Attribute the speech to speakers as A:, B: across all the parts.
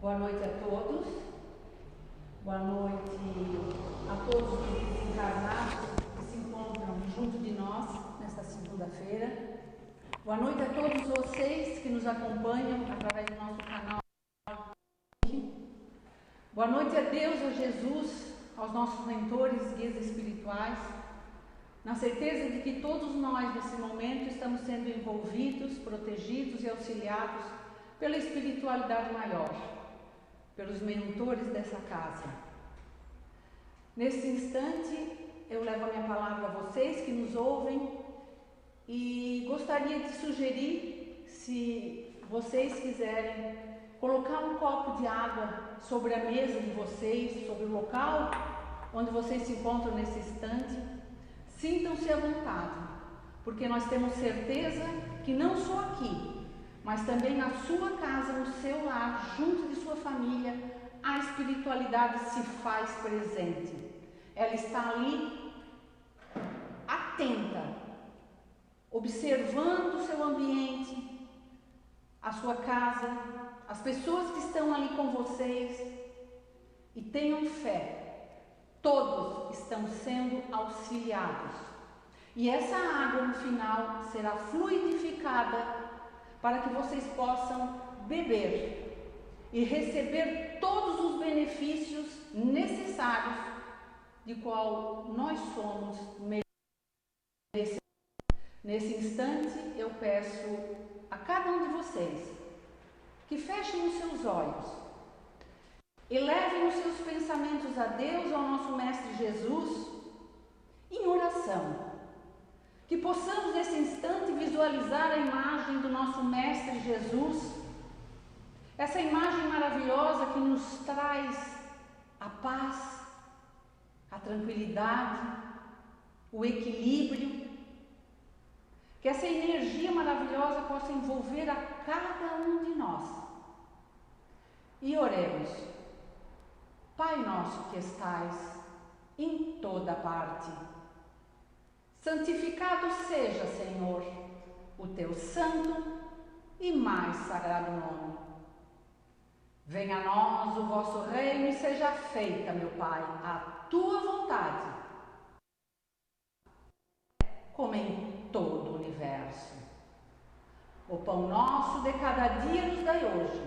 A: Boa noite a todos. Boa noite a todos os desencarnados que se encontram junto de nós nesta segunda-feira. Boa noite a todos vocês que nos acompanham através do nosso canal. Boa noite a Deus, a Jesus, aos nossos mentores, guias espirituais, na certeza de que todos nós nesse momento estamos sendo envolvidos, protegidos e auxiliados pela espiritualidade maior, pelos mentores dessa casa. Nesse instante, eu levo a minha palavra a vocês que nos ouvem e gostaria de sugerir, se vocês quiserem, colocar um copo de água sobre a mesa de vocês, sobre o local onde vocês se encontram nesse instante. Sintam-se à vontade, porque nós temos certeza que não só aqui, mas também na sua casa, no seu lar, junto de sua família, a espiritualidade se faz presente. Ela está ali, atenta, observando o seu ambiente, a sua casa, as pessoas que estão ali com vocês. E tenham fé, todos estão sendo auxiliados. E essa água no final será fluidificada para que vocês possam beber e receber todos os benefícios necessários de qual nós somos merecedores. Nesse instante eu peço a cada um de vocês que fechem os seus olhos, elevem os seus pensamentos a Deus, ao nosso Mestre Jesus, em oração. Que possamos nesse instante visualizar a imagem do nosso Mestre Jesus, essa imagem maravilhosa que nos traz a paz, a tranquilidade, o equilíbrio. Que essa energia maravilhosa possa envolver a cada um de nós. E oremos. Pai nosso que estais em toda parte, santificado seja, Senhor, o teu santo e mais sagrado nome. Venha a nós o vosso reino e seja feita, meu Pai, a tua vontade, como em todo o universo. O pão nosso de cada dia nos dai hoje.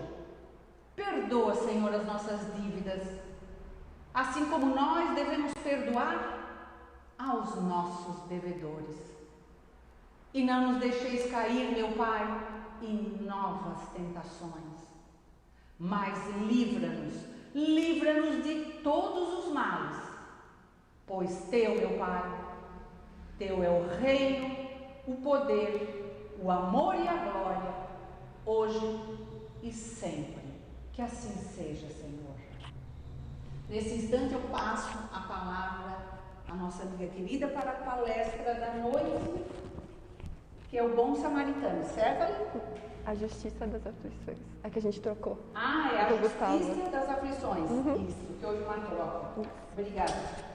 A: Perdoa, Senhor, as nossas dívidas, assim como nós devemos perdoar aos nossos devedores. E não nos deixeis cair, meu Pai, em novas tentações, mas livra-nos de todos os males, pois teu, meu Pai, teu é o reino, o poder, o amor e a glória, hoje e sempre. Que assim seja, Senhor. Nesse instante eu passo a palavra à nossa amiga querida para a palestra da noite, que é o Bom Samaritano, certo, Ali?
B: A Justiça das Aflições. É que a gente trocou.
A: Ah, é a Justiça das Aflições. Isso, que houve uma troca. Obrigada.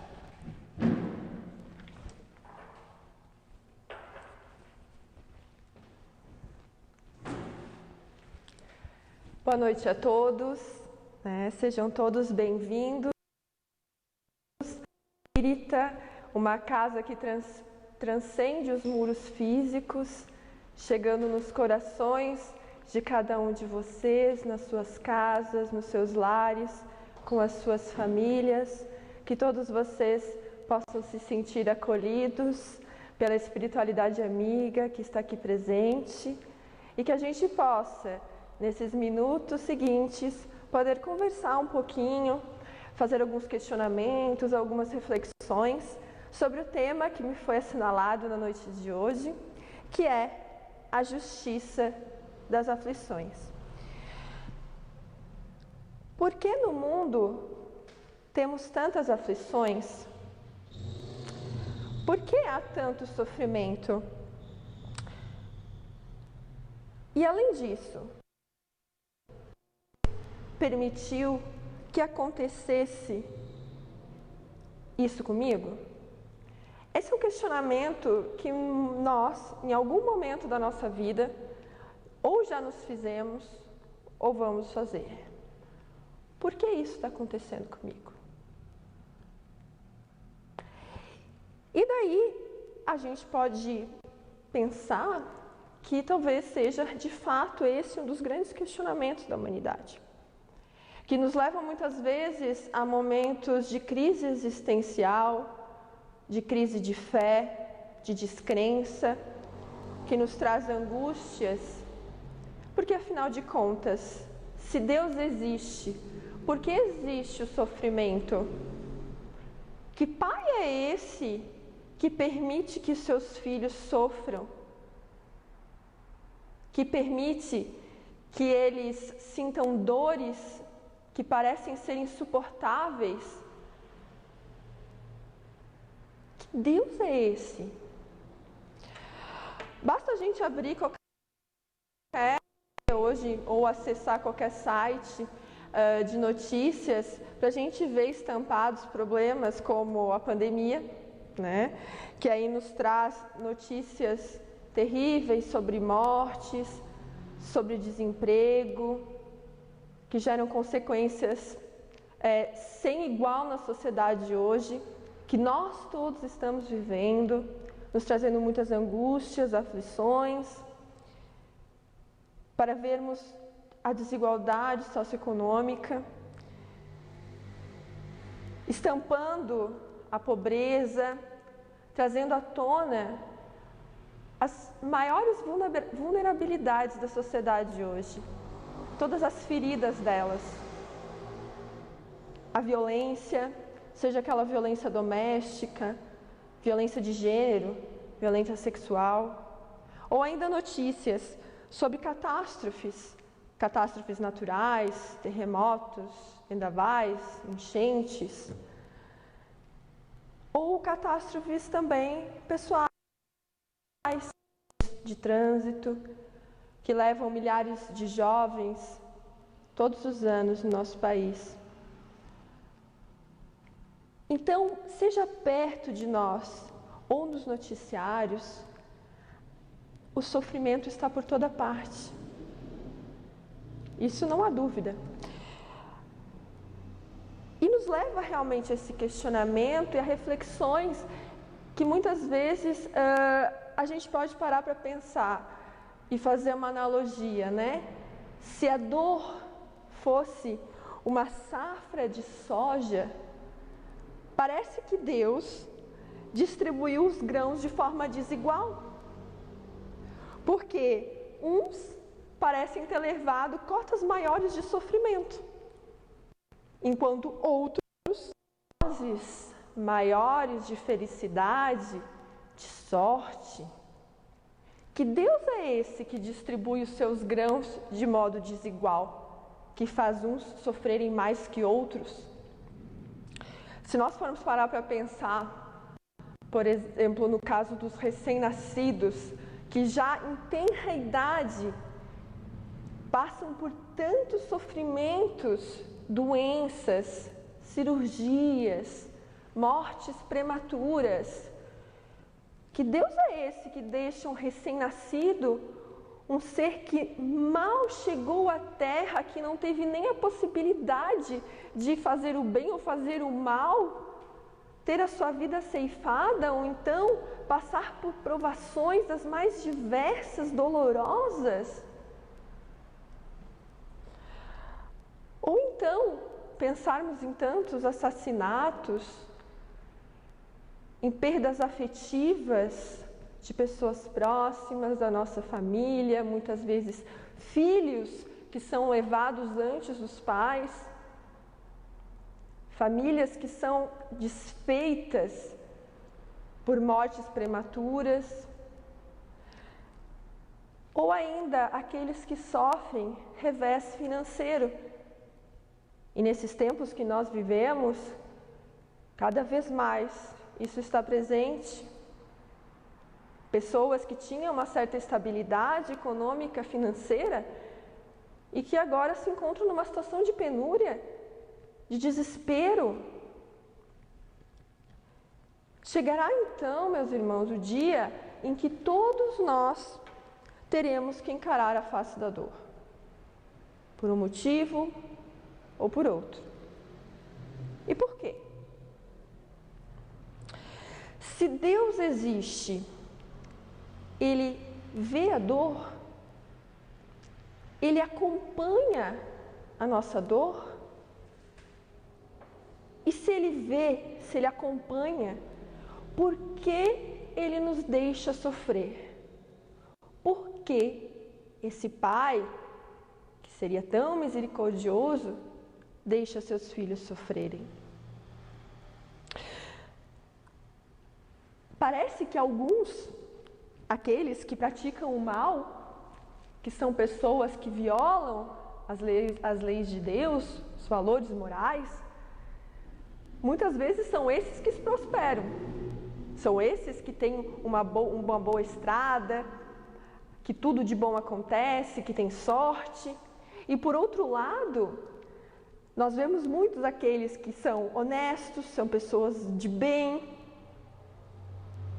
B: Boa noite a todos, sejam todos bem-vindos. Espírita, uma casa que transcende os muros físicos, chegando nos corações de cada um de vocês, nas suas casas, nos seus lares, com as suas famílias, que todos vocês possam se sentir acolhidos pela espiritualidade amiga que está aqui presente e que a gente possa, nesses minutos seguintes, poder conversar um pouquinho, fazer alguns questionamentos, algumas reflexões sobre o tema que me foi assinalado na noite de hoje, que é a justiça das aflições. Por que no mundo temos tantas aflições? Por que há tanto sofrimento? E além disso, permitiu que acontecesse isso comigo? Esse é um questionamento que nós, em algum momento da nossa vida, ou já nos fizemos, ou vamos fazer. por que isso está acontecendo comigo? E daí a gente pode pensar que talvez seja de fato esse um dos grandes questionamentos da humanidade, que nos leva muitas vezes a momentos de crise existencial, de crise de fé, de descrença, que nos traz angústias, porque afinal de contas, se Deus existe, por que existe o sofrimento? Que pai é esse que permite que seus filhos sofram? Que permite que eles sintam dores que parecem ser insuportáveis? Que Deus é esse? Basta a gente abrir qualquer hoje ou acessar qualquer site de notícias para a gente ver estampados problemas como a pandemia, né? Que aí nos traz notícias terríveis sobre mortes, sobre desemprego, que geram consequências sem igual na sociedade de hoje, que nós todos estamos vivendo, nos trazendo muitas angústias, aflições, para vermos a desigualdade socioeconômica, estampando a pobreza, trazendo à tona as maiores vulnerabilidades da sociedade de hoje, todas as feridas delas. A violência, seja aquela violência doméstica, violência de gênero, violência sexual, ou ainda notícias sobre catástrofes naturais, terremotos, vendavais, enchentes, ou catástrofes também pessoais, de trânsito, que levam milhares de jovens todos os anos no nosso país. Então, seja perto de nós ou nos noticiários, o sofrimento está por toda parte. Isso não há dúvida. E nos leva realmente a esse questionamento e a reflexões que muitas vezes a gente pode parar para pensar e fazer uma analogia, né? Se a dor fosse uma safra de soja, parece que Deus distribuiu os grãos de forma desigual. Porque uns parecem ter levado cotas maiores de sofrimento, enquanto outros doses maiores de felicidade, de sorte. Que Deus é esse que distribui os seus grãos de modo desigual, que faz uns sofrerem mais que outros? Se nós formos parar para pensar, por exemplo, no caso dos recém-nascidos, que já em tenra idade passam por tantos sofrimentos, doenças, cirurgias, mortes prematuras. Que Deus é esse que deixa um recém-nascido, um ser que mal chegou à terra, que não teve nem a possibilidade de fazer o bem ou fazer o mal, ter a sua vida ceifada, ou então passar por provações das mais diversas, dolorosas? Ou então pensarmos em tantos assassinatos, em perdas afetivas de pessoas próximas da nossa família, muitas vezes filhos que são levados antes dos pais, famílias que são desfeitas por mortes prematuras, ou ainda aqueles que sofrem revés financeiro. E nesses tempos que nós vivemos, cada vez mais isso está presente. Pessoas que tinham uma certa estabilidade econômica, financeira, e que agora se encontram numa situação de penúria, de desespero. Chegará então, meus irmãos, o dia em que todos nós teremos que encarar a face da dor, por um motivo ou por outro. E por quê? Se Deus existe, Ele vê a dor, Ele acompanha a nossa dor. E se Ele vê, se Ele acompanha, por que Ele nos deixa sofrer? Por que esse Pai, que seria tão misericordioso, deixa seus filhos sofrerem? Parece que aqueles que praticam o mal, que são pessoas que violam as leis de Deus, os valores morais, muitas vezes são esses que prosperam. São esses que têm uma boa estrada, que tudo de bom acontece, que tem sorte. E por outro lado, nós vemos muitos aqueles que são honestos, são pessoas de bem,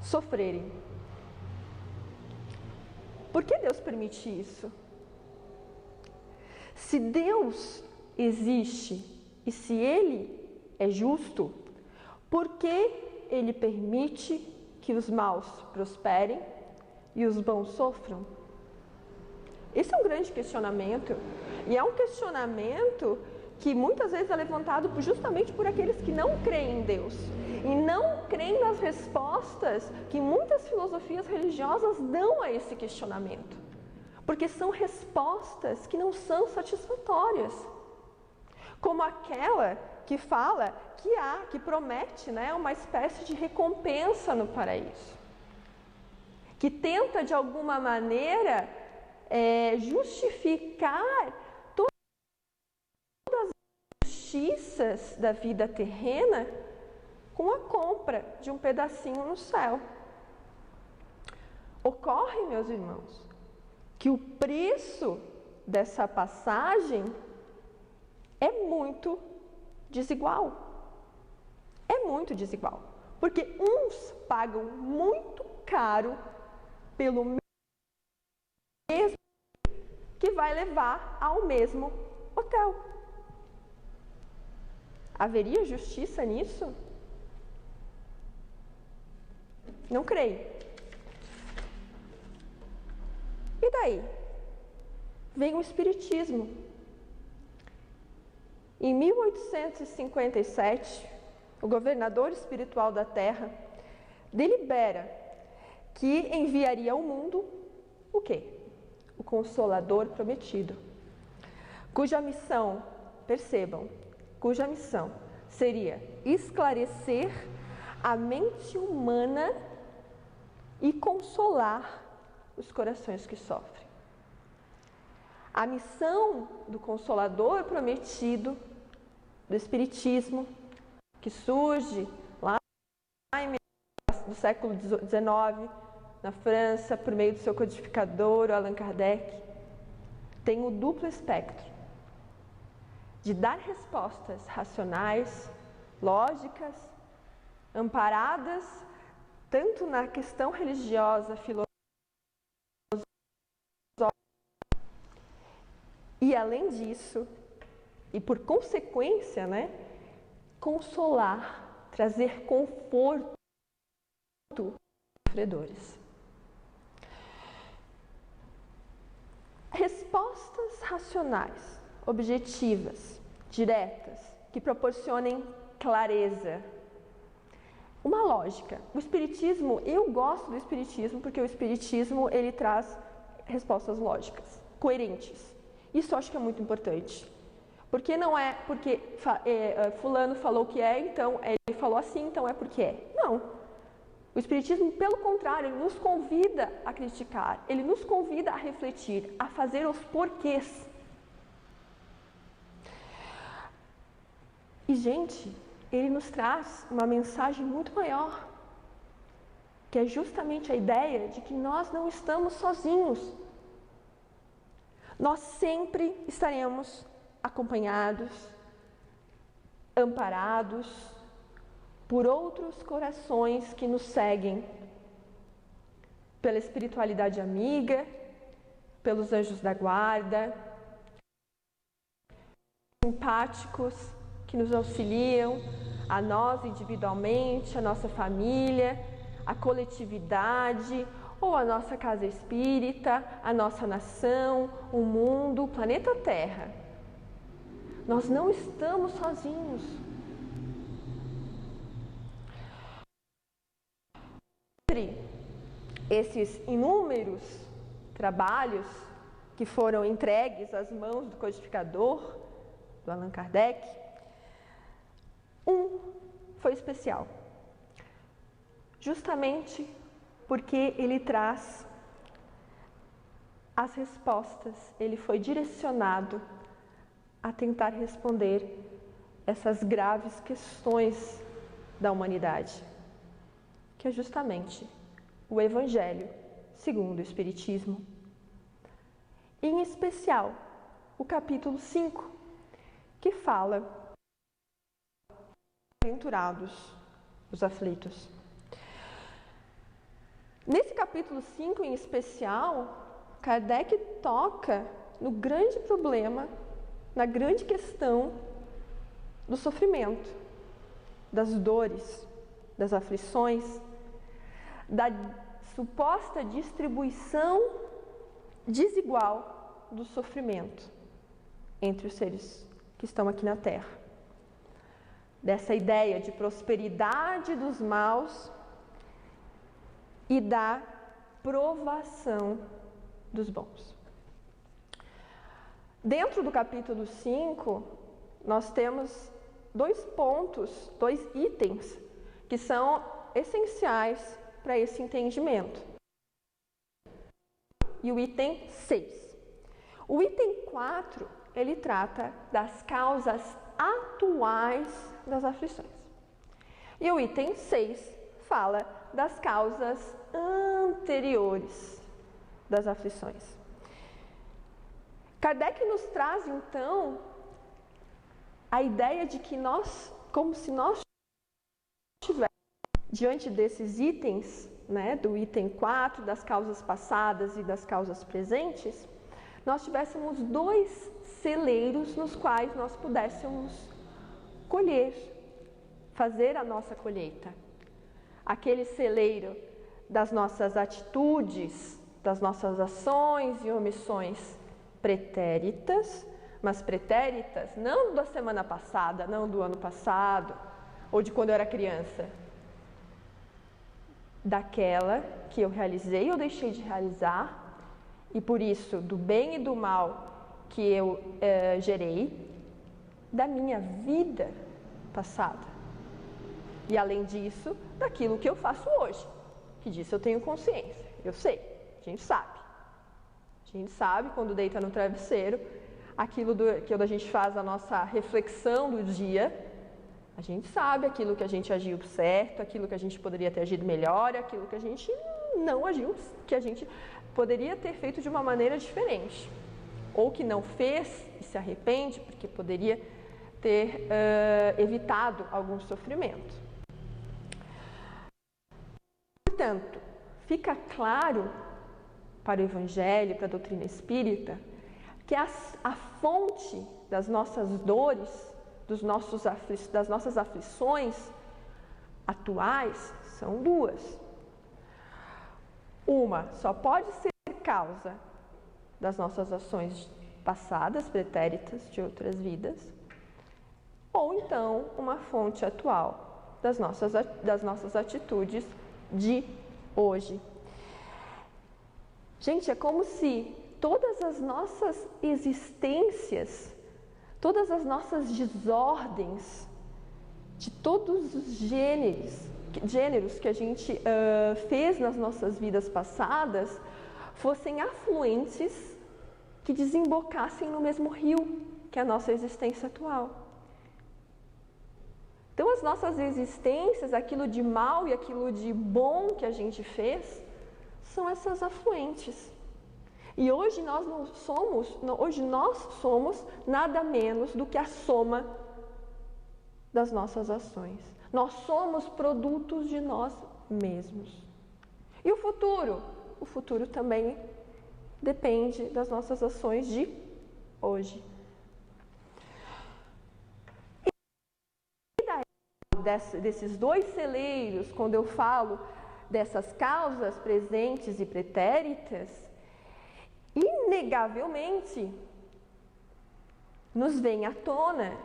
B: sofrerem. Por que Deus permite isso? Se Deus existe e se Ele é justo, por que Ele permite que os maus prosperem e os bons sofram? Esse é um grande questionamento, e é um questionamento que muitas vezes é levantado justamente por aqueles que não creem em Deus e não creem nas respostas que muitas filosofias religiosas dão a esse questionamento, porque são respostas que não são satisfatórias, como aquela que fala que promete, uma espécie de recompensa no paraíso, que tenta de alguma maneira justificar todas as injustiças da vida terrena com a compra de um pedacinho no céu. Ocorre, meus irmãos, que o preço dessa passagem é muito desigual. É muito desigual. Porque uns pagam muito caro pelo mesmo que vai levar ao mesmo hotel. Haveria justiça nisso? Não creio. E daí? Vem o Espiritismo. Em 1857, o governador espiritual da Terra delibera que enviaria ao mundo o quê? O Consolador Prometido, cuja missão, percebam, cuja missão seria esclarecer a mente humana e consolar os corações que sofrem. A missão do Consolador Prometido, do Espiritismo, que surge lá no século XIX, na França, por meio do seu codificador, Allan Kardec, tem o duplo espectro de dar respostas racionais, lógicas, amparadas tanto na questão religiosa, filosófica, e além disso, e por consequência, consolar, trazer conforto aos sofredores. Respostas racionais, objetivas, diretas, que proporcionem clareza. Uma lógica. O Espiritismo, eu gosto do Espiritismo porque o Espiritismo ele traz respostas lógicas, coerentes. Isso eu acho que é muito importante. Porque não é porque fulano falou que é, então ele falou assim, então é porque é. Não. O Espiritismo, pelo contrário, ele nos convida a criticar, ele nos convida a refletir, a fazer os porquês. E, gente, ele nos traz uma mensagem muito maior, que é justamente a ideia de que nós não estamos sozinhos. Nós sempre estaremos acompanhados, amparados por outros corações que nos seguem, pela espiritualidade amiga, pelos anjos da guarda, simpáticos que nos auxiliam, a nós individualmente, a nossa família, a coletividade, ou a nossa casa espírita, a nossa nação, o mundo, o planeta Terra. Nós não estamos sozinhos. Entre esses inúmeros trabalhos que foram entregues às mãos do codificador, do Allan Kardec, um foi especial, justamente porque ele traz as respostas, ele foi direcionado a tentar responder essas graves questões da humanidade, que é justamente o Evangelho segundo o Espiritismo. Em especial, o capítulo 5, que fala aventurados, os aflitos. Nesse capítulo 5 em especial, Kardec toca no grande problema, na grande questão do sofrimento, das dores, das aflições, da suposta distribuição desigual do sofrimento entre os seres que estão aqui na Terra. Dessa ideia de prosperidade dos maus e da provação dos bons. Dentro do capítulo 5, nós temos 2 pontos, 2 itens que são essenciais para esse entendimento. E o item 6. O item 4, ele trata das causas atuais das aflições. E o item 6 fala das causas anteriores das aflições. Kardec nos traz, então, a ideia de que nós, como se nós estivéssemos diante desses itens, né, do item 4, das causas passadas e das causas presentes, nós tivéssemos 2 celeiros nos quais nós pudéssemos colher, fazer a nossa colheita. Aquele celeiro das nossas atitudes, das nossas ações e omissões pretéritas, mas pretéritas não da semana passada, não do ano passado, ou de quando eu era criança. Daquela que eu realizei ou deixei de realizar, e por isso do bem e do mal que eu gerei, da minha vida passada. E além disso, daquilo que eu faço hoje, que disso eu tenho consciência, eu sei, a gente sabe. A gente sabe quando deita no travesseiro, aquilo que a gente faz a nossa reflexão do dia, a gente sabe aquilo que a gente agiu certo, aquilo que a gente poderia ter agido melhor, aquilo que a gente não agiu, que a gente poderia ter feito de uma maneira diferente. Ou que não fez e se arrepende, porque poderia ter evitado algum sofrimento. Portanto, fica claro para o Evangelho, para a doutrina espírita, que a fonte das nossas dores, das nossas aflições atuais são 2. Uma só pode ser causa das nossas ações passadas, pretéritas de outras vidas, ou então uma fonte atual das nossas atitudes de hoje. Gente, é como se todas as nossas existências, todas as nossas desordens, de todos os gêneros que a gente fez nas nossas vidas passadas, fossem afluentes que desembocassem no mesmo rio que a nossa existência atual. Então, as nossas existências, aquilo de mal e aquilo de bom que a gente fez, são essas afluentes. E hoje nós somos nada menos do que a soma das nossas ações. Nós somos produtos de nós mesmos. E o futuro? O futuro também depende das nossas ações de hoje. desses dois celeiros, quando eu falo dessas causas presentes e pretéritas, inegavelmente nos vem à tona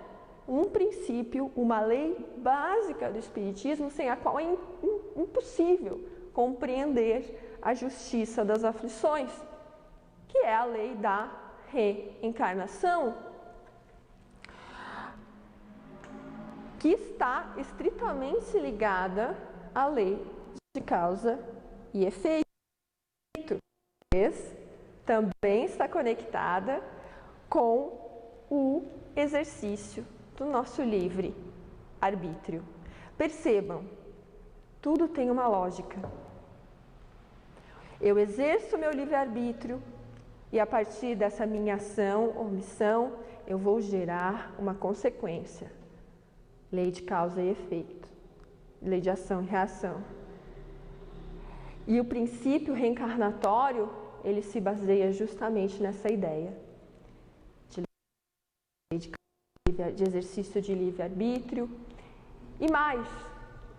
B: um princípio, uma lei básica do Espiritismo, sem a qual é impossível compreender a justiça das aflições, que é a lei da reencarnação, que está estritamente ligada à lei de causa e efeito. Também está conectada com o exercício do nosso livre arbítrio. Percebam, tudo tem uma lógica. Eu exerço meu livre arbítrio e a partir dessa minha ação ou omissão, eu vou gerar uma consequência. Lei de causa e efeito, lei de ação e reação. E o princípio reencarnatório, ele se baseia justamente nessa ideia de exercício de livre-arbítrio. E mais,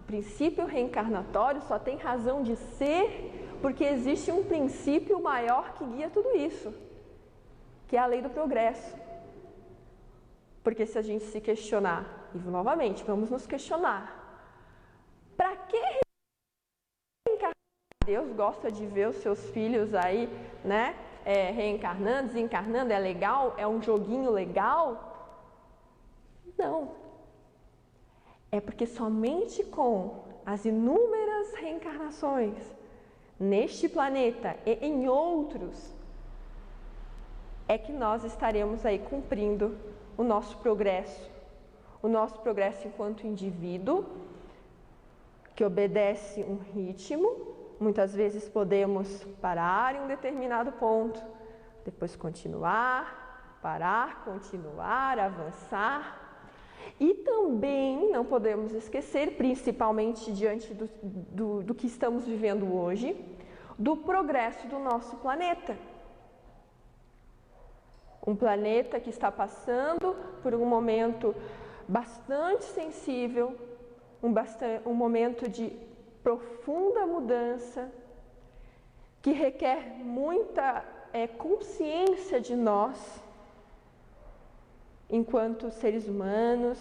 B: o princípio reencarnatório só tem razão de ser porque existe um princípio maior que guia tudo isso, que é a lei do progresso. Porque se a gente se questionar, e novamente, vamos nos questionar, para que reencarnar? Deus gosta de ver os seus filhos aí, né, reencarnando, desencarnando, é legal? É um joguinho legal? Não. É porque somente com as inúmeras reencarnações neste planeta e em outros é que nós estaremos aí cumprindo o nosso progresso enquanto indivíduo, que obedece um ritmo. Muitas vezes podemos parar em um determinado ponto, depois continuar, parar, continuar, avançar. E também não podemos esquecer, principalmente diante do que estamos vivendo hoje, do progresso do nosso planeta. Um planeta que está passando por um momento bastante sensível, um momento de profunda mudança, que requer muita consciência de nós, enquanto seres humanos,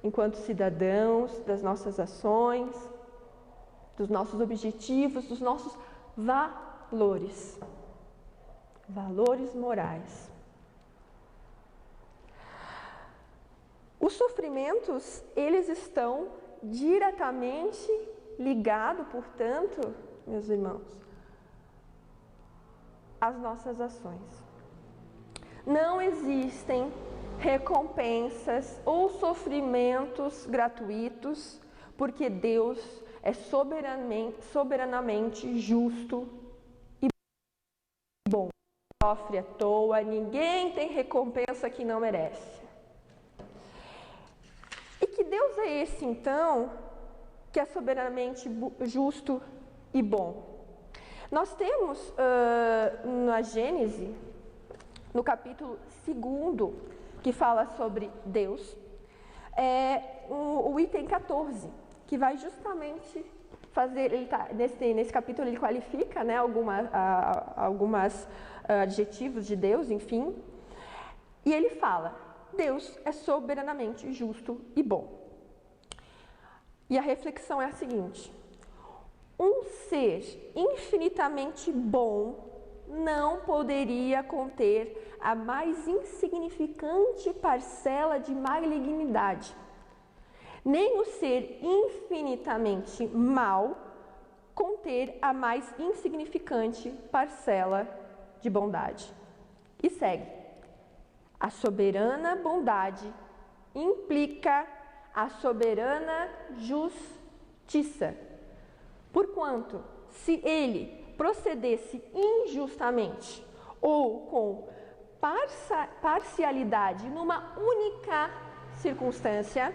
B: enquanto cidadãos, das nossas ações, dos nossos objetivos, dos nossos valores morais. Os sofrimentos, eles estão diretamente ligados, portanto, meus irmãos, às nossas ações. Não existem recompensas ou sofrimentos gratuitos, porque Deus é soberanamente justo e bom. Não sofre à toa, ninguém tem recompensa que não merece. E que Deus é esse, então, que é soberanamente justo e bom? Nós temos na Gênesis, no capítulo 2, que fala sobre Deus, o item 14, que vai justamente fazer, ele tá, nesse capítulo ele qualifica, né, algumas adjetivos de Deus, enfim, e ele fala: Deus é soberanamente justo e bom. E a reflexão é a seguinte: um ser infinitamente bom não poderia conter a mais insignificante parcela de malignidade, nem o ser infinitamente mau conter a mais insignificante parcela de bondade. E segue: a soberana bondade implica a soberana justiça, porquanto, se ele procedesse injustamente ou com parcialidade numa única circunstância,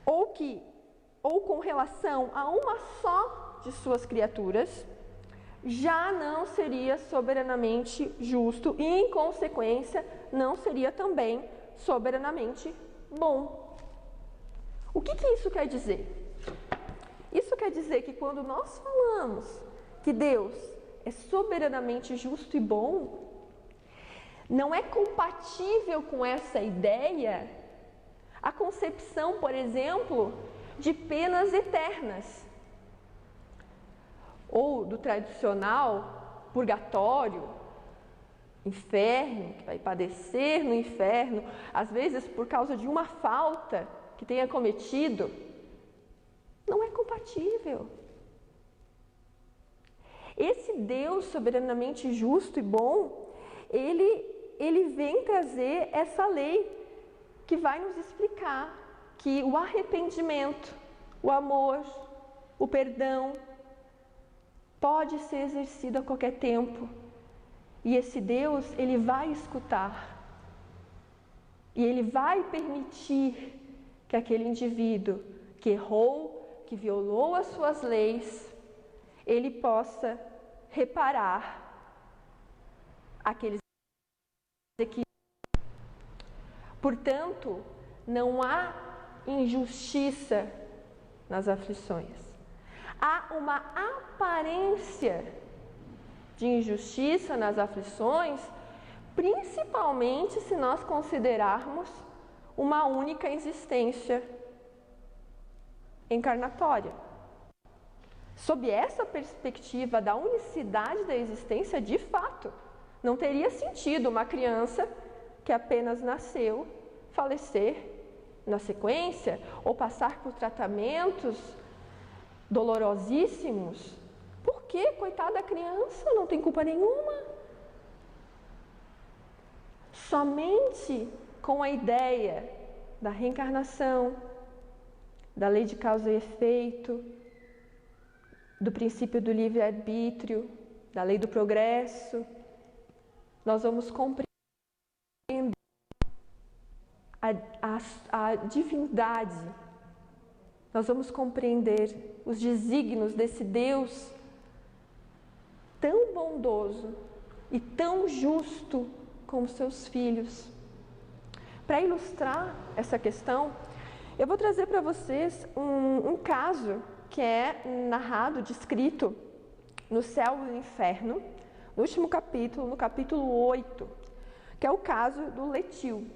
B: ou com relação a uma só de suas criaturas, já não seria soberanamente justo e, em consequência, não seria também soberanamente bom. O que isso quer dizer? Isso quer dizer que quando nós falamos que Deus é soberanamente justo e bom, não é compatível com essa ideia a concepção, por exemplo, de penas eternas, ou do tradicional purgatório, inferno, que vai padecer no inferno, às vezes por causa de uma falta que tenha cometido. Não é compatível. Esse Deus soberanamente justo e bom, ele vem trazer essa lei que vai nos explicar que o arrependimento, o amor, o perdão pode ser exercido a qualquer tempo. E esse Deus, ele vai escutar. E ele vai permitir que aquele indivíduo que errou, que violou as suas leis, ele possa reparar aqueles equívocos. Portanto, não há injustiça nas aflições. Há uma aparência de injustiça nas aflições, principalmente se nós considerarmos uma única existência encarnatória. Sob essa perspectiva da unicidade da existência, de fato, não teria sentido uma criança que apenas nasceu falecer na sequência ou passar por tratamentos dolorosíssimos. Por quê? Coitada da criança, não tem culpa nenhuma. Somente com a ideia da reencarnação, da lei de causa e efeito, do princípio do livre-arbítrio, da lei do progresso, nós vamos compreender a divindade, nós vamos compreender os desígnios desse Deus tão bondoso e tão justo com os seus filhos. Para ilustrar essa questão, eu vou trazer para vocês um caso que é narrado, descrito no Céu e no Inferno, no último capítulo, no capítulo 8, que é o caso do Letil.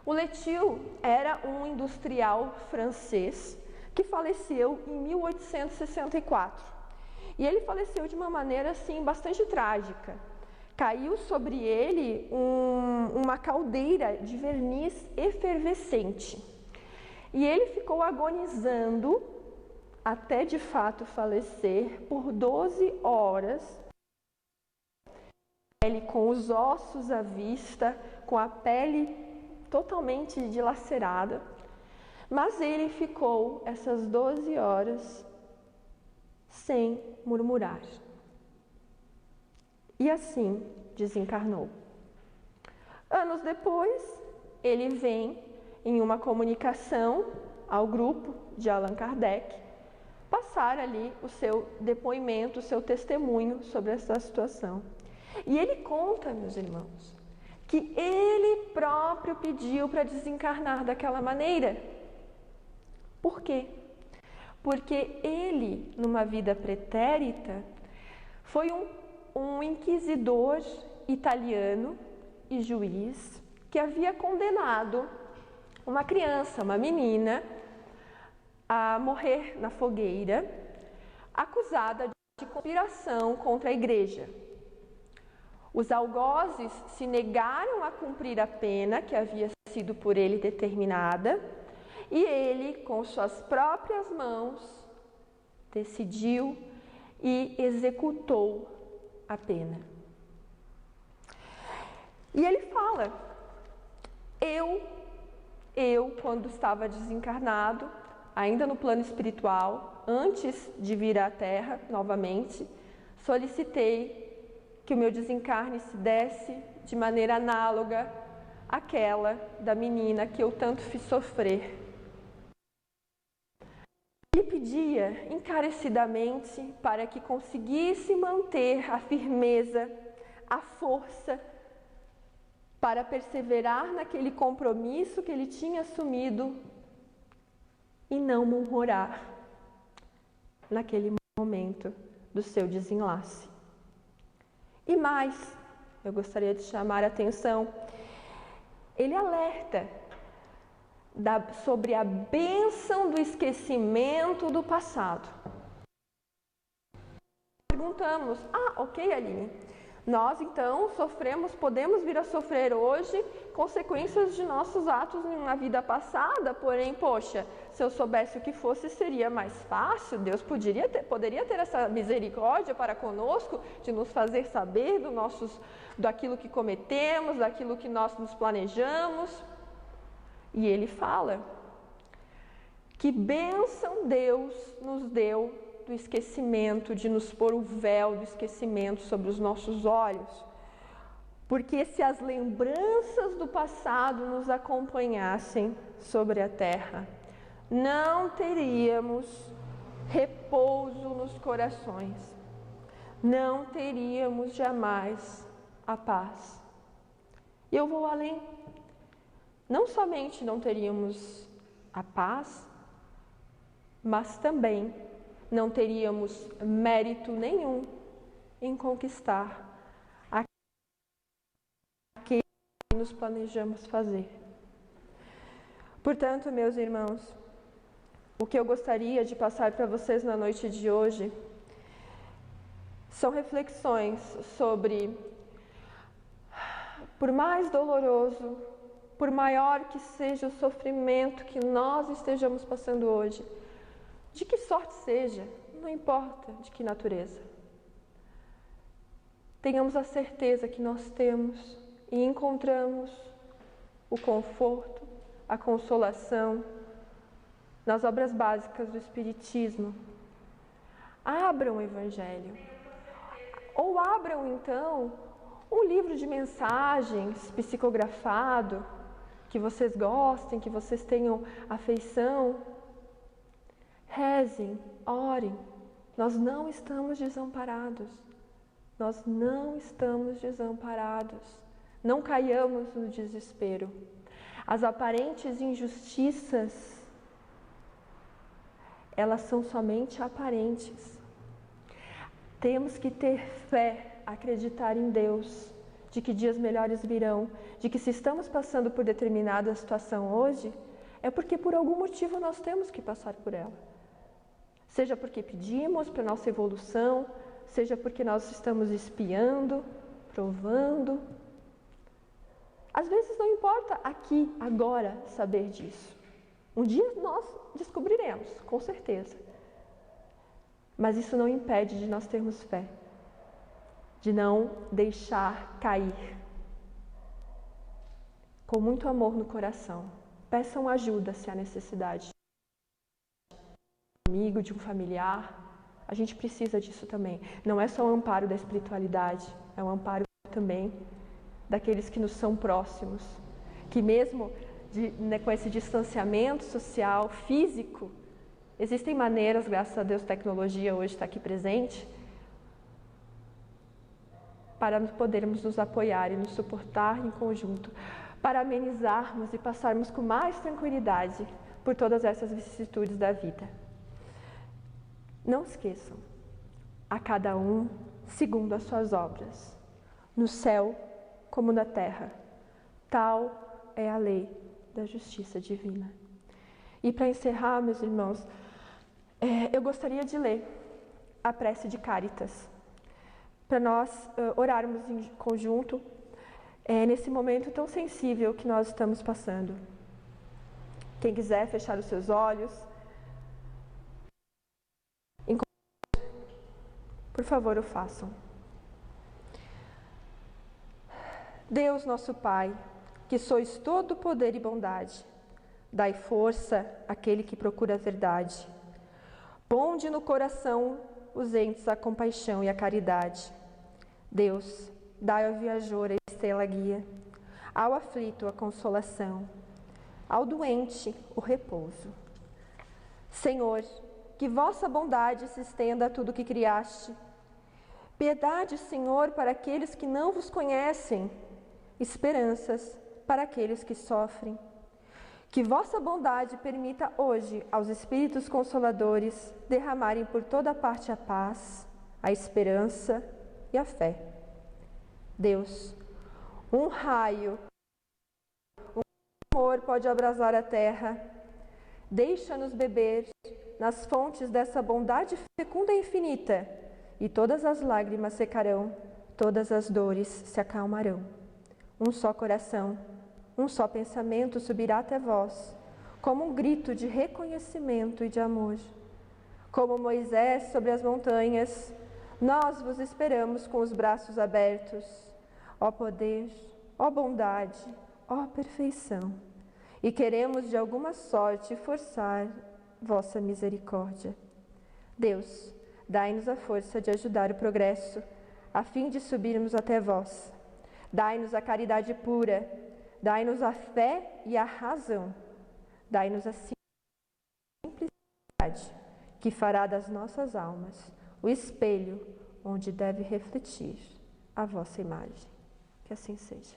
B: O Letil era um industrial francês que faleceu em 1864. E ele faleceu de uma maneira assim bastante trágica. Caiu sobre ele uma caldeira de verniz efervescente. E ele ficou agonizando até de fato falecer por 12 horas, ele com os ossos à vista, com a pele totalmente dilacerada, mas ele ficou essas 12 horas sem murmurar. E assim desencarnou. Anos depois, ele vem em uma comunicação ao grupo de Allan Kardec, passar ali o seu depoimento, o seu testemunho sobre essa situação. E ele conta, meus irmãos, que ele próprio pediu para desencarnar daquela maneira. Por quê? Porque ele, numa vida pretérita, foi um inquisidor italiano e juiz que havia condenado uma criança, uma menina, a morrer na fogueira, acusada de conspiração contra a igreja. Os algozes se negaram a cumprir a pena que havia sido por ele determinada, e ele, com suas próprias mãos, decidiu e executou a pena. E ele fala: eu, quando estava desencarnado, ainda no plano espiritual, antes de vir à Terra novamente, solicitei que o meu desencarne se desse de maneira análoga àquela da menina que eu tanto fiz sofrer. Ele pedia encarecidamente para que conseguisse manter a firmeza, a força, para perseverar naquele compromisso que ele tinha assumido e não murmurar naquele momento do seu desenlace. E mais, eu gostaria de chamar a atenção, ele alerta sobre a bênção do esquecimento do passado. Perguntamos, ok, Aline, nós então podemos vir a sofrer hoje consequências de nossos atos na vida passada, porém, poxa, se eu soubesse o que fosse, seria mais fácil, Deus poderia ter essa misericórdia para conosco, de nos fazer saber daquilo que cometemos, daquilo que nós nos planejamos. E ele fala, que bênção Deus nos deu do esquecimento, de nos pôr o véu do esquecimento sobre os nossos olhos. Porque se as lembranças do passado nos acompanhassem sobre a terra, não teríamos repouso nos corações, não teríamos jamais a paz. E eu vou além. Não somente não teríamos a paz, mas também não teríamos mérito nenhum em conquistar aquilo que nos planejamos fazer. Portanto, meus irmãos, o que eu gostaria de passar para vocês na noite de hoje são reflexões sobre, por mais doloroso, por maior que seja o sofrimento que nós estejamos passando hoje, de que sorte seja, não importa de que natureza, tenhamos a certeza que nós temos e encontramos o conforto, a consolação nas obras básicas do Espiritismo. Abram o Evangelho, ou abram então um livro de mensagens psicografado, que vocês gostem, que vocês tenham afeição. Rezem, orem. Nós não estamos desamparados. Nós não estamos desamparados. Não caiamos no desespero. As aparentes injustiças, elas são somente aparentes. Temos que ter fé, acreditar em Deus, de que dias melhores virão, de que se estamos passando por determinada situação hoje, é porque por algum motivo nós temos que passar por ela. Seja porque pedimos para nossa evolução, seja porque nós estamos espiando, provando. Às vezes não importa aqui, agora, saber disso. Um dia nós descobriremos, com certeza. Mas isso não impede de nós termos fé, de não deixar cair. Com muito amor no coração, peçam ajuda se há necessidade. De um amigo, de um familiar, a gente precisa disso também. Não é só o amparo da espiritualidade, é o amparo também daqueles que nos são próximos, que mesmo com esse distanciamento social, físico, existem maneiras, graças a Deus, a tecnologia hoje está aqui presente, para podermos nos apoiar e nos suportar em conjunto, para amenizarmos e passarmos com mais tranquilidade por todas essas vicissitudes da vida. Não esqueçam, a cada um segundo as suas obras, no céu como na terra, tal é a lei da justiça divina. E para encerrar, meus irmãos, eu gostaria de ler a prece de Cáritas, para nós orarmos em conjunto nesse momento tão sensível que nós estamos passando. Quem quiser fechar os seus olhos, por favor, o façam. Deus nosso Pai, que sois todo poder e bondade, dai força àquele que procura a verdade. Ponde no coração os entes a compaixão e a caridade. Deus, dai ao viajor a estrela guia, ao aflito a consolação, ao doente o repouso. Senhor, que vossa bondade se estenda a tudo que criaste. Piedade, Senhor, para aqueles que não vos conhecem, esperanças para aqueles que sofrem. Que vossa bondade permita hoje aos Espíritos Consoladores derramarem por toda parte a paz, a esperança e a fé. Deus, um raio, um amor pode abrasar a terra. Deixa-nos beber nas fontes dessa bondade fecunda e infinita, e todas as lágrimas secarão, todas as dores se acalmarão. Um só coração, um só pensamento subirá até vós, como um grito de reconhecimento e de amor. Como Moisés sobre as montanhas, nós vos esperamos com os braços abertos. Ó poder, ó bondade, ó perfeição. E queremos de alguma sorte forçar vossa misericórdia. Deus, dai-nos a força de ajudar o progresso, a fim de subirmos até vós. Dai-nos a caridade pura, dai-nos a fé e a razão. Dai-nos a simplicidade, que fará das nossas almas o espelho onde deve refletir a vossa imagem. Que assim seja.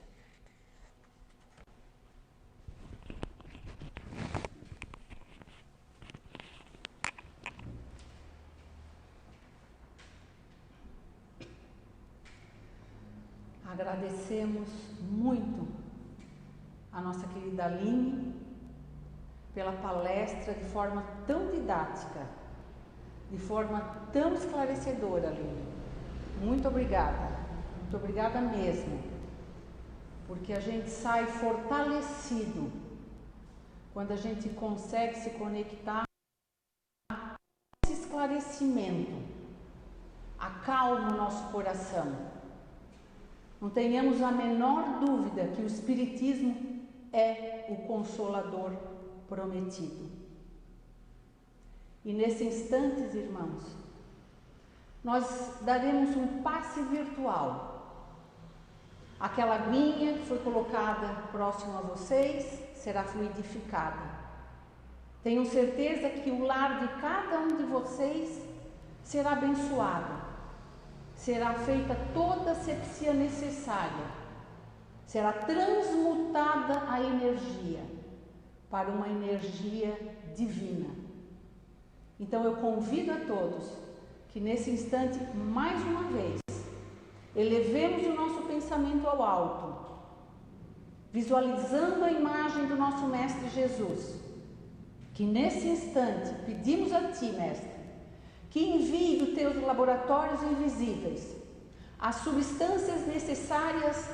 A: Agradecemos muito a nossa querida Aline pela palestra de forma tão didática, de forma tão esclarecedora, Aline. Muito obrigada mesmo, porque a gente sai fortalecido quando a gente consegue se conectar com esse esclarecimento, acalma o nosso coração. Não tenhamos a menor dúvida que o Espiritismo é o Consolador prometido. E nesse instante, irmãos, nós daremos um passe virtual. Aquela aguinha que foi colocada próximo a vocês será fluidificada. Tenho certeza que o lar de cada um de vocês será abençoado. Será feita toda a asepsia necessária, será transmutada a energia para uma energia divina. Então eu convido a todos que nesse instante, mais uma vez, elevemos o nosso pensamento ao alto, visualizando a imagem do nosso Mestre Jesus, que nesse instante pedimos a Ti, Mestre, que envie dos teus laboratórios invisíveis as substâncias necessárias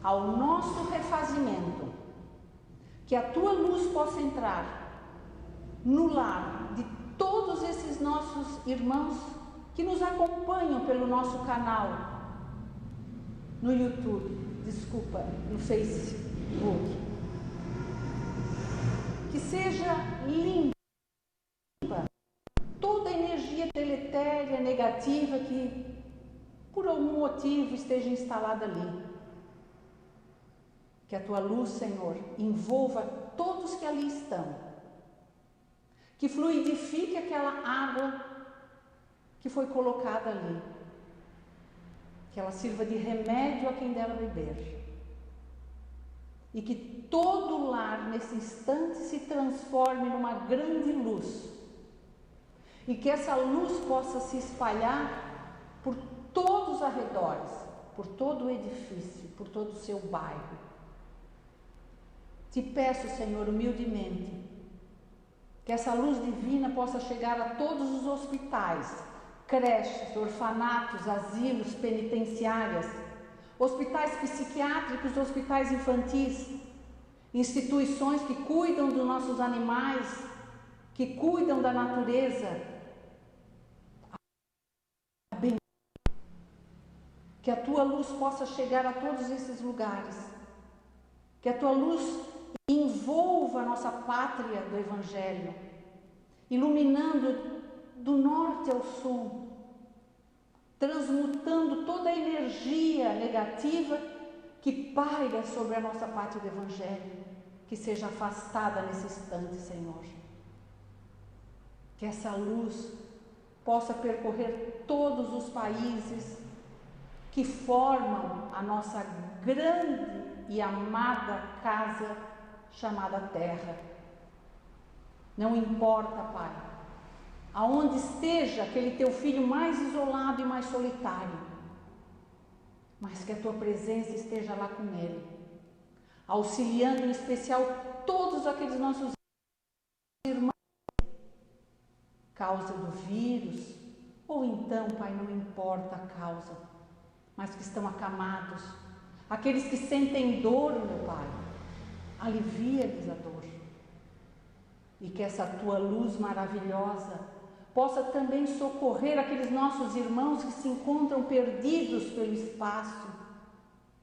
A: ao nosso refazimento, que a tua luz possa entrar no lar de todos esses nossos irmãos que nos acompanham pelo nosso canal no YouTube, no Facebook, que seja limpa toda a energia deletéria, negativa que por algum motivo esteja instalada ali. Que a tua luz, Senhor, envolva todos que ali estão. Que fluidifique aquela água que foi colocada ali. Que ela sirva de remédio a quem dela beber. E que todo lar nesse instante se transforme numa grande luz. E que essa luz possa se espalhar por todos os arredores, por todo o edifício, por todo o seu bairro. Te peço, Senhor, humildemente, que essa luz divina possa chegar a todos os hospitais, creches, orfanatos, asilos, penitenciárias, hospitais psiquiátricos, hospitais infantis, instituições que cuidam dos nossos animais, que cuidam da natureza. Que a tua luz possa chegar a todos esses lugares. Que a tua luz envolva a nossa pátria do Evangelho, iluminando do norte ao sul, transmutando toda a energia negativa que paira sobre a nossa pátria do Evangelho, que seja afastada nesse instante, Senhor. Que essa luz possa percorrer todos os países que formam a nossa grande e amada casa chamada terra. Não importa, Pai, aonde esteja aquele teu filho mais isolado e mais solitário, mas que a tua presença esteja lá com ele, auxiliando em especial todos aqueles nossos irmãos, causa do vírus, ou então, Pai, não importa a causa, mas que estão acamados, aqueles que sentem dor, meu Pai, alivia-lhes a dor, e que essa tua luz maravilhosa possa também socorrer aqueles nossos irmãos que se encontram perdidos pelo espaço,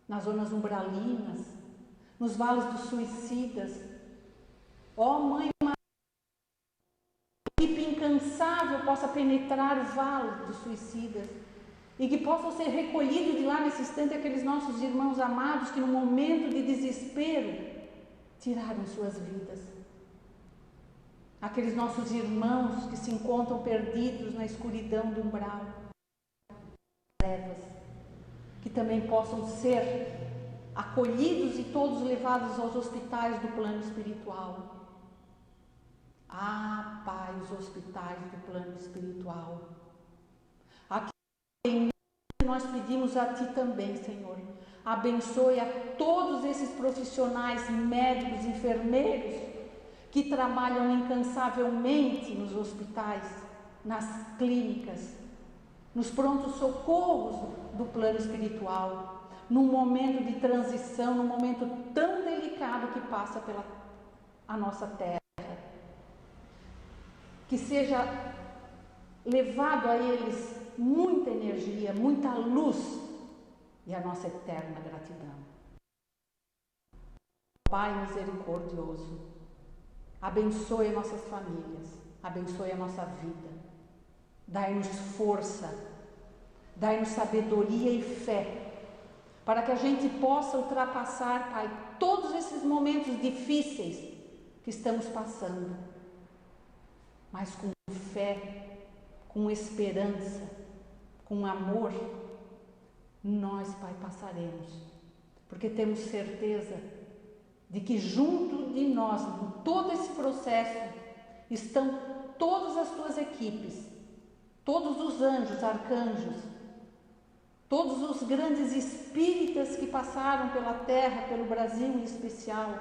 A: nas zonas umbralinas, nos vales dos suicidas. Ó Mãe, uma equipe incansável possa penetrar o vale dos suicidas e que possam ser recolhidos de lá nesse instante aqueles nossos irmãos amados que no momento de desespero tiraram suas vidas. Aqueles nossos irmãos que se encontram perdidos na escuridão do umbral, trevas, que também possam ser acolhidos e todos levados aos hospitais do plano espiritual. Ah, Pai, os hospitais do plano espiritual. Aqui nós pedimos a Ti também, Senhor. Abençoe a todos esses profissionais, médicos, enfermeiros, que trabalham incansavelmente nos hospitais, nas clínicas, nos prontos socorros do plano espiritual, num momento de transição, num momento tão delicado que passa pela a nossa terra. Que seja levado a eles muita energia, muita luz e a nossa eterna gratidão. Pai misericordioso, abençoe nossas famílias, abençoe a nossa vida, dai-nos força, dai-nos sabedoria e fé, para que a gente possa ultrapassar, Pai, todos esses momentos difíceis que estamos passando, mas com fé, com esperança, com amor, nós, Pai, passaremos, porque temos certeza de que junto de nós, em todo esse processo, estão todas as tuas equipes, todos os anjos, arcanjos, todos os grandes espíritas que passaram pela terra, pelo Brasil em especial,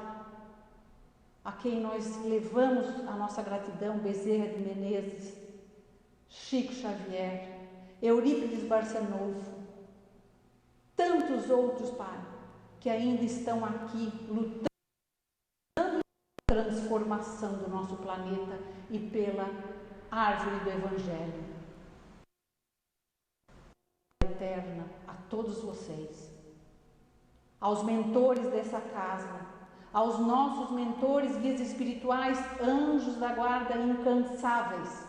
A: a quem nós levamos a nossa gratidão, Bezerra de Menezes, Chico Xavier, Eurípides Barçanufo, tantos outros, Pai, que ainda estão aqui lutando pela transformação do nosso planeta e pela árvore do Evangelho. Eterna a todos vocês, aos mentores dessa casa, aos nossos mentores, guias espirituais, anjos da guarda incansáveis,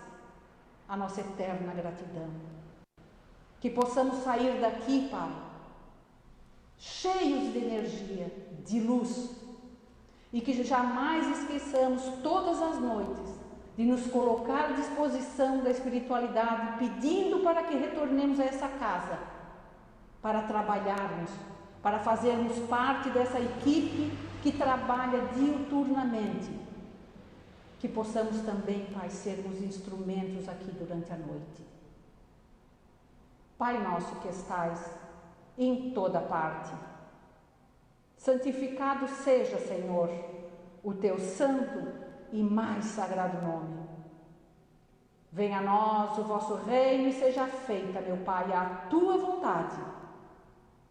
A: a nossa eterna gratidão. Que possamos sair daqui, Pai, cheios de energia, de luz, e que jamais esqueçamos todas as noites de nos colocar à disposição da espiritualidade, pedindo para que retornemos a essa casa, para trabalharmos, para fazermos parte dessa equipe que trabalha diuturnamente, que possamos também, Pai, sermos instrumentos aqui durante a noite. Pai nosso que estais em toda parte, santificado seja, Senhor, o teu santo e mais sagrado nome. Venha a nós o vosso reino e seja feita, meu Pai, a tua vontade,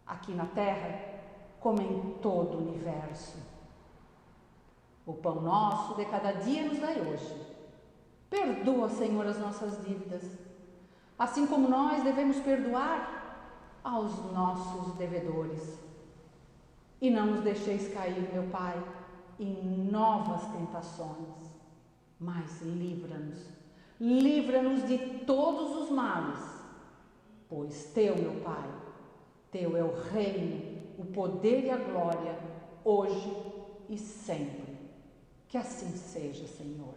A: aqui na terra, como em todo o universo. O pão nosso de cada dia nos dai hoje. Perdoa, Senhor, as nossas dívidas, assim como nós devemos perdoar aos nossos devedores. E não nos deixeis cair, meu Pai, em novas tentações, mas livra-nos de todos os males, pois teu, meu Pai, teu é o reino, o poder e a glória, hoje e sempre. Que assim seja, Senhor.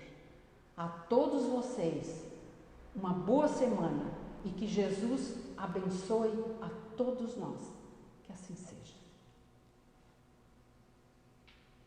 A: A todos vocês, uma boa semana e que Jesus abençoe a todos nós.